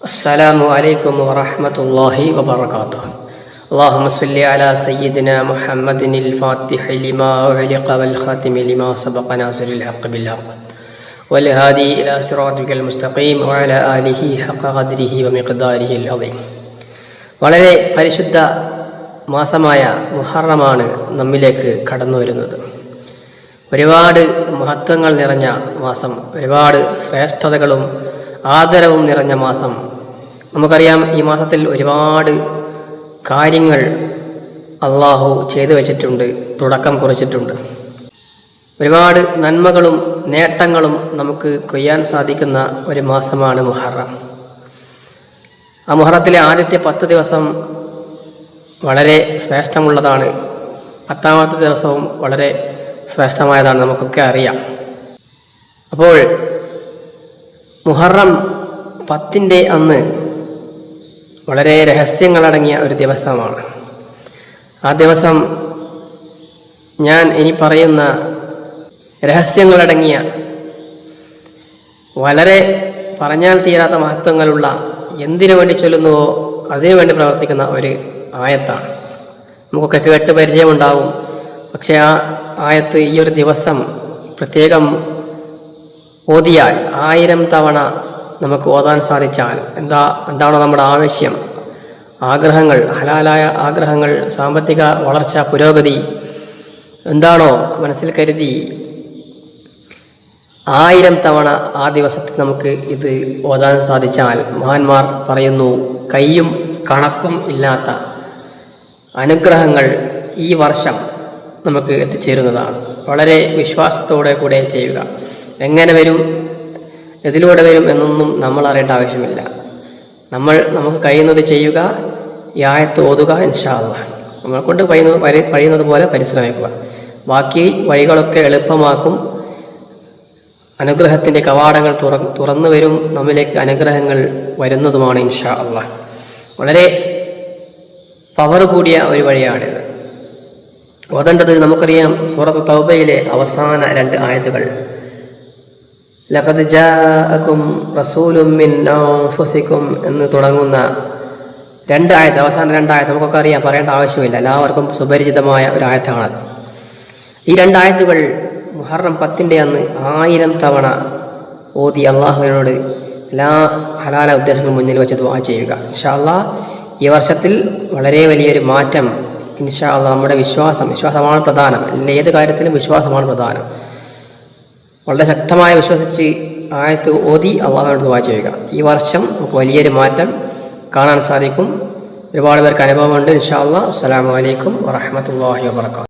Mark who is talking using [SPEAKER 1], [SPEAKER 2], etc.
[SPEAKER 1] السلام عليكم ورحمة الله وبركاته. اللهم صل على سيدنا محمد الفاتح لما أغلق والخاتم لما سبق ناصر الحق بالحق والهادي إلى صراطك المستقيم وعلى آله حق قدره ومقداره العظيم. വളരെ പരിശുദ്ധ മാസമായ മുഹറമാണ് നമ്മിലേക്ക് കടന്നു വരുന്നത്. ഒരുപാട് മഹത്വങ്ങൾ നിറഞ്ഞ മാസം, ഒരുപാട് ശ്രേഷ്ഠതകളും ആദരവും നിറഞ്ഞ മാസം. നമുക്കറിയാം, ഈ മാസത്തിൽ ഒരുപാട് കാര്യങ്ങൾ അള്ളാഹു ചെയ്തു വച്ചിട്ടുണ്ട്, തുടക്കം കുറിച്ചിട്ടുണ്ട്. ഒരുപാട് നന്മകളും നേട്ടങ്ങളും നമുക്ക് കൊയ്യാൻ സാധിക്കുന്ന ഒരു മാസമാണ് മുഹറം. ആ മുഹറത്തിലെ ആദ്യത്തെ 10 ദിവസം വളരെ ശ്രേഷ്ഠമുള്ളതാണ്. 10ാമത്തെ ദിവസവും വളരെ ശ്രേഷ്ഠമായതാണ്, നമുക്കൊക്കെ അറിയാം. അപ്പോൾ മുഹറം 10 അന്ന് വളരെ രഹസ്യങ്ങളടങ്ങിയ ഒരു ദിവസമാണ്. ആ ദിവസം ഞാൻ ഇനി പറയുന്ന രഹസ്യങ്ങളടങ്ങിയ വളരെ പറഞ്ഞാൽ തീരാത്ത മഹത്വങ്ങളുള്ള, എന്തിനു വേണ്ടി ചൊല്ലുന്നുവോ അതിനു വേണ്ടി പ്രവർത്തിക്കുന്ന ഒരു ആയത്താണ്. നമുക്കൊക്കെ കേട്ട് പരിചയമുണ്ടാവും. പക്ഷേ ആ ആയത്ത് ഈ ഒരു ദിവസം പ്രത്യേകം ഓതിയാൽ, 1000 തവണ നമുക്ക് ഓതാൻ സാധിച്ചാൽ, എന്താണോ നമ്മുടെ ആവശ്യം, ആഗ്രഹങ്ങൾ, ഹലാലായ ആഗ്രഹങ്ങൾ, സാമ്പത്തിക വളർച്ച, പുരോഗതി എന്താണോ മനസ്സിൽ കരുതി, 1000 തവണ ആ ദിവസത്തിൽ നമുക്ക് ഇത് ഓതാൻ സാധിച്ചാൽ, മഹാന്മാർ പറയുന്നു, കയ്യും കണക്കും ഇല്ലാത്ത അനുഗ്രഹങ്ങൾ ഈ വർഷം നമുക്ക് എത്തിച്ചേരുന്നതാണ്. വളരെ വിശ്വാസത്തോടെ കൂടെ ചെയ്യുക. എങ്ങനെ വരും, എതിലൂടെ വരും എന്നൊന്നും നമ്മൾ അറിയേണ്ട ആവശ്യമില്ല. നമുക്ക് കഴിയുന്നത് ചെയ്യുക, ഈ ആയത്ത് ഓതുക. ഇൻഷാ അല്ലാഹ് നമ്മളെ കൊണ്ട് കഴിയുന്നത് പോലെ പരിശ്രമിക്കുക. ബാക്കി വഴികളൊക്കെ എളുപ്പമാക്കും. അനുഗ്രഹത്തിൻ്റെ കവാടങ്ങൾ തുറന്നു വരും. നമ്മിലേക്ക് അനുഗ്രഹങ്ങൾ വരുന്നതുമാണ് ഇൻഷാ അല്ലാഹ്. വളരെ പവർ കൂടിയ ഒരു വഴിയാണിത്. ഓതേണ്ടത് നമുക്കറിയാം, സൂറത്ത് തൗബയിലെ അവസാന 2 ആയത്തുകൾ. ലഖദ് ജാഅകും റസൂലും മിൻ അൻഫുസികും എന്ന് തുടങ്ങുന്ന 2 ആയത്ത്, അവസാന 2 ആയത്ത് നമുക്കൊക്കെ അറിയാം, പറയേണ്ട ആവശ്യമില്ല, എല്ലാവർക്കും സുപരിചിതമായ ഒരു ആയത്താണത്. ഈ 2 ആയത്തുകൾ മുഹറം 10 അന്ന് 1000 തവണ ഓതി അള്ളാഹുവിനോട് എല്ലാ ഹലാല ഉദ്ദേശങ്ങളും മുന്നിൽ വെച്ച് ദുആ ചെയ്യുക. ഇൻഷാ അല്ലാഹ് ഈ വർഷത്തിൽ വളരെ വലിയൊരു മാറ്റം ഇൻഷാ അല്ലാഹ്. നമ്മുടെ വിശ്വാസമാണ് പ്രധാനം. ഏത് കാര്യത്തിലും വിശ്വാസമാണ് പ്രധാനം. വളരെ ശക്തമായി വിശ്വസിച്ച് ആയത്ത് ഓതി അള്ളാഹുവിനോട് ദുആ ചെയ്യുക. ഈ വർഷം നമുക്ക് വലിയൊരു മാറ്റം കാണാൻ സാധിക്കും. ഒരുപാട് പേർക്ക് അനുഭവമുണ്ട്. ഇൻഷാ അല്ലാഹ്. അസ്സലാമു അലൈക്കും വറഹ്മത്തുള്ളാഹി വബറകാതുഹു.